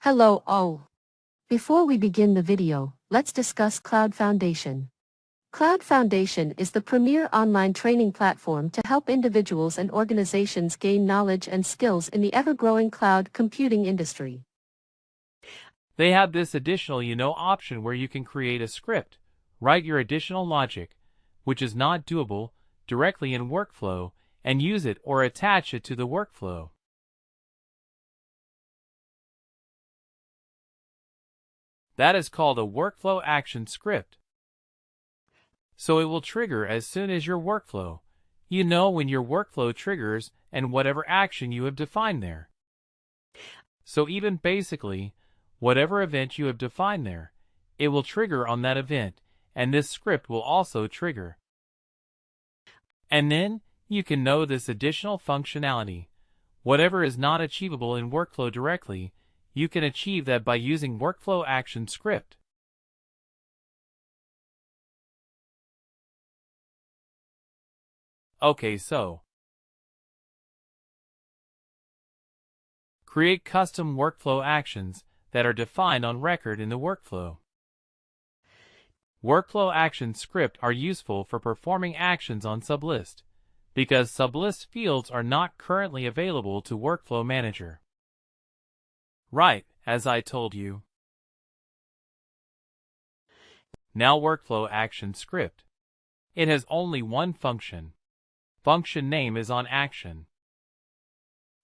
Hello all. Before we begin the video, let's discuss CloudFoundation. CloudFoundation is the premier online training platform to help individuals and organizations gain knowledge and skills in the ever-growing cloud computing industry. They have this additional option where you can create a script, write your additional logic, which is not doable, directly in workflow, and use it or attach it to the workflow. That is called a workflow action script. So it will trigger as soon as your workflow. You know when your workflow triggers and whatever action you have defined there. So even basically, whatever event you have defined there, it will trigger on that event, and this script will also trigger. And then, you can know this additional functionality. Whatever is not achievable in workflow directly, you can achieve that by using workflow action script. Okay, so create custom workflow actions that are defined on record in the workflow. Workflow action script are useful for performing actions on sublist, because sublist fields are not currently available to Workflow Manager. Right, as I told you. Now workflow action script. It has only one function. Function name is on action.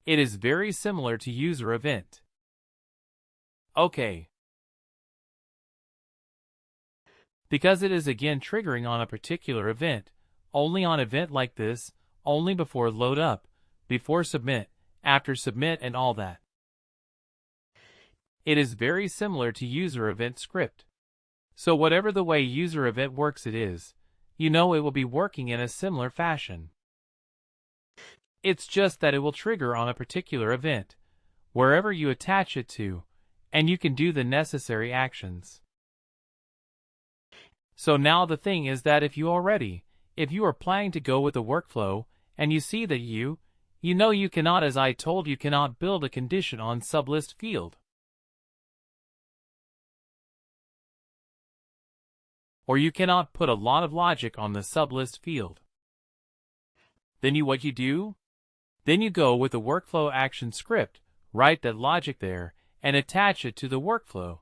It is very similar to user event. Okay. Because it is again triggering on a particular event, only on event like this, only before load up, before submit, after submit and all that. It is very similar to user event script. So whatever the way user event works it is, you know it will be working in a similar fashion. It's just that it will trigger on a particular event, wherever you attach it to, and you can do the necessary actions. So now the thing is that if you are planning to go with the workflow, and you see that you know you cannot, as I told you, cannot build a condition on sublist field. Or you cannot put a lot of logic on the sublist field. Then what you do? Then you go with the workflow action script, write that logic there, and attach it to the workflow.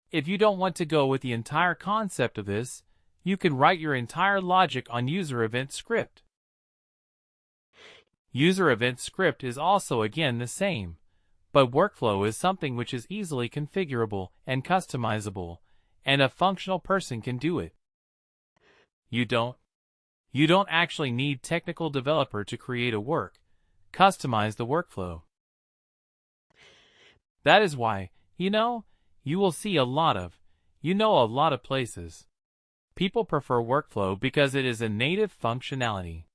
If you don't want to go with the entire concept of this, you can write your entire logic on user event script. User event script is also again the same, but workflow is something which is easily configurable and customizable, and a functional person can do it. You don't actually need technical developer to create a customize the workflow. That is why, you will see a lot of places. People prefer workflow because it is a native functionality.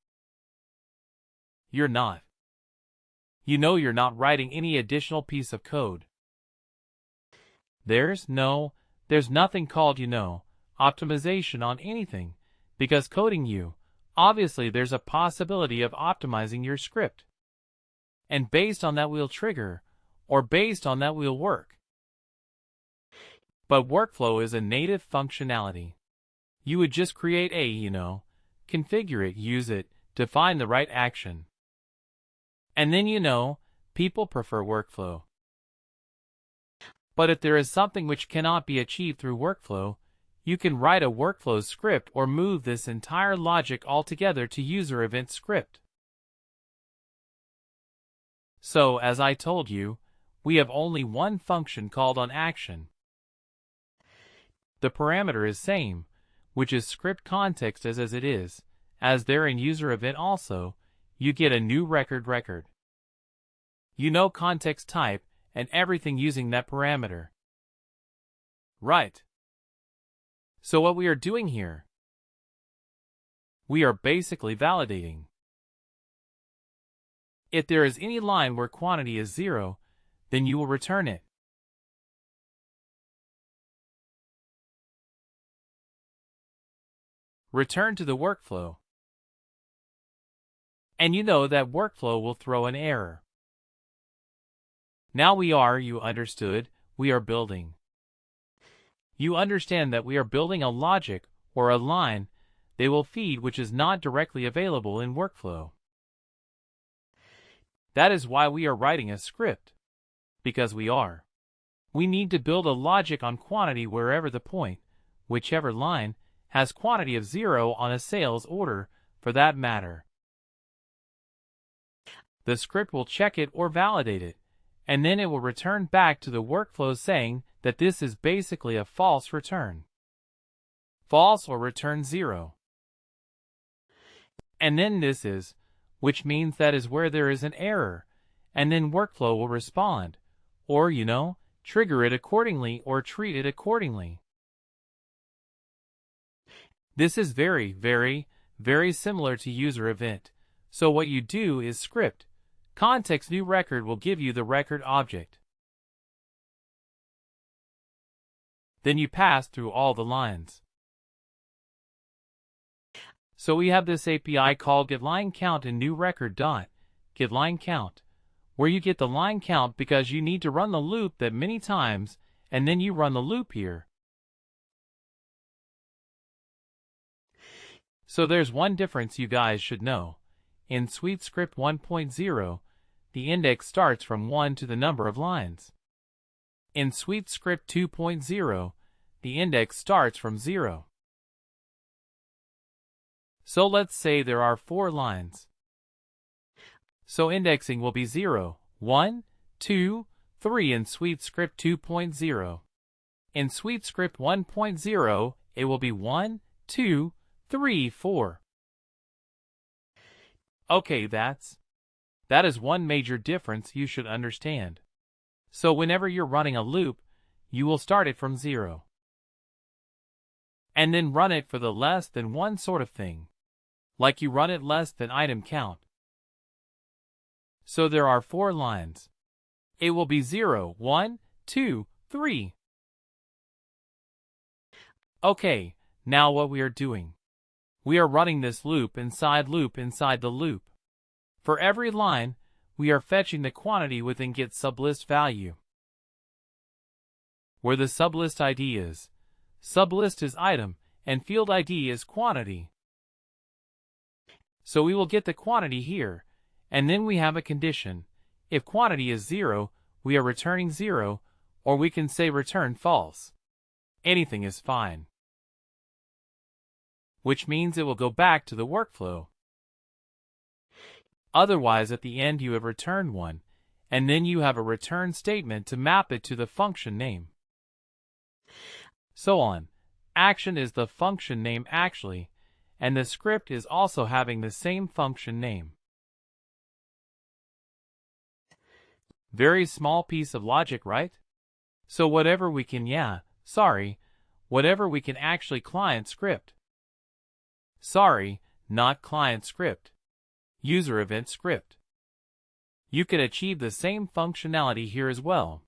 You're not writing any additional piece of code. There's nothing called, optimization on anything, because coding obviously there's a possibility of optimizing your script. And based on that we'll trigger, or based on that we'll work. But workflow is a native functionality. You would just create configure it, use it, define the right action. And then people prefer workflow. But if there is something which cannot be achieved through workflow, you can write a workflow script or move this entire logic altogether to user event script. So, as I told you, we have only one function called on action. The parameter is same, which is script context as it is, as there in user event also, you get a new record. Context type, and everything using that parameter. Right. So what we are doing here? We are basically validating. If there is any line where quantity is 0, then you will return it. Return to the workflow. And that workflow will throw an error. Now you understood, we are building. You understand that we are building a logic or a line they will feed which is not directly available in workflow. That is why we are writing a script. Because we need to build a logic on quantity wherever the point, whichever line, has quantity of 0 on a sales order for that matter. The script will check it or validate it, and then it will return back to the workflow saying that this is basically a false return. False or return 0. And then this is, which means that is where there is an error, and then workflow will respond, or trigger it accordingly or treat it accordingly. This is very, very, very similar to user event. So what you do is script. Context new record will give you the record object. Then you pass through all the lines. So we have this API called getLineCount in new record .getLineCount, where you get the line count because you need to run the loop that many times, and then you run the loop here. So there's one difference you guys should know. In SuiteScript 1.0, the index starts from 1 to the number of lines. In SuiteScript 2.0, the index starts from 0. So let's say there are 4 lines. So indexing will be 0, 1, 2, 3 in SuiteScript 2.0. In SuiteScript 1.0, it will be 1, 2, 3, 4. Okay, that is one major difference you should understand. So whenever you're running a loop, you will start it from 0. And then run it for the less than 1 sort of thing. Like you run it less than item count. So there are 4 lines. It will be 0, 1, 2, 3. Okay, now what we are doing. We are running this loop inside the loop. For every line, we are fetching the quantity within getSublist value. Where the sublist ID is. Sublist is item, and field ID is quantity. So we will get the quantity here, and then we have a condition. If quantity is 0, we are returning 0, or we can say return false. Anything is fine. Which means it will go back to the workflow. Otherwise, at the end you have returned 1, and then you have a return statement to map it to the function name. So on. Action is the function name actually, and the script is also having the same function name. Very small piece of logic, right? So whatever we can actually client script. Sorry, not client script. User event script. You can achieve the same functionality here as well.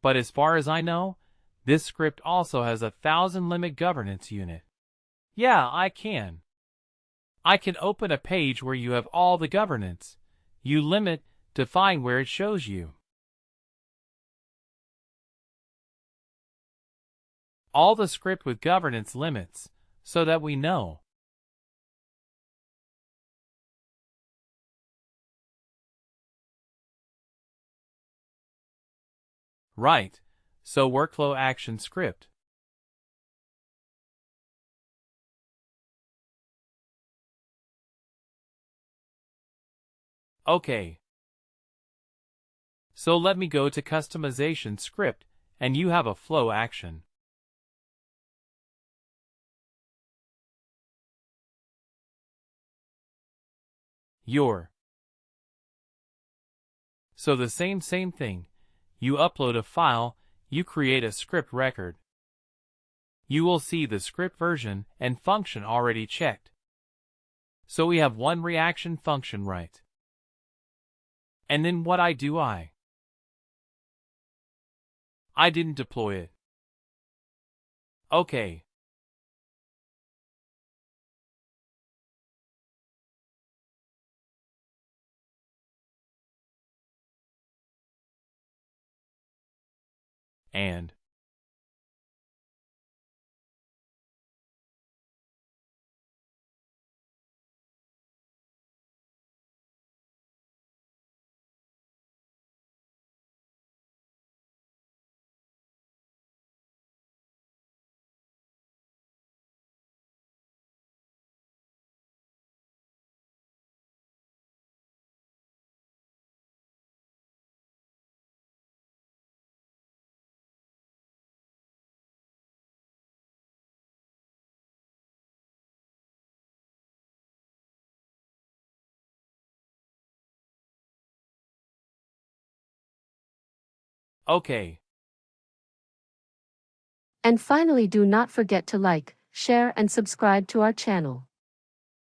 But as far as I know, this script also has 1,000 limit governance unit. Yeah, I can open a page where you have all the governance. You limit to find where it shows you. All the script with governance limits, so that we know. Right, so workflow action script. Okay. So let me go to customization script, and you have a flow action. So the same thing. You upload a file, you create a script record. You will see the script version and function already checked. So we have one reaction function, right? And then what I didn't deploy it. Okay. and okay. And finally, do not forget to like, share and subscribe to our channel.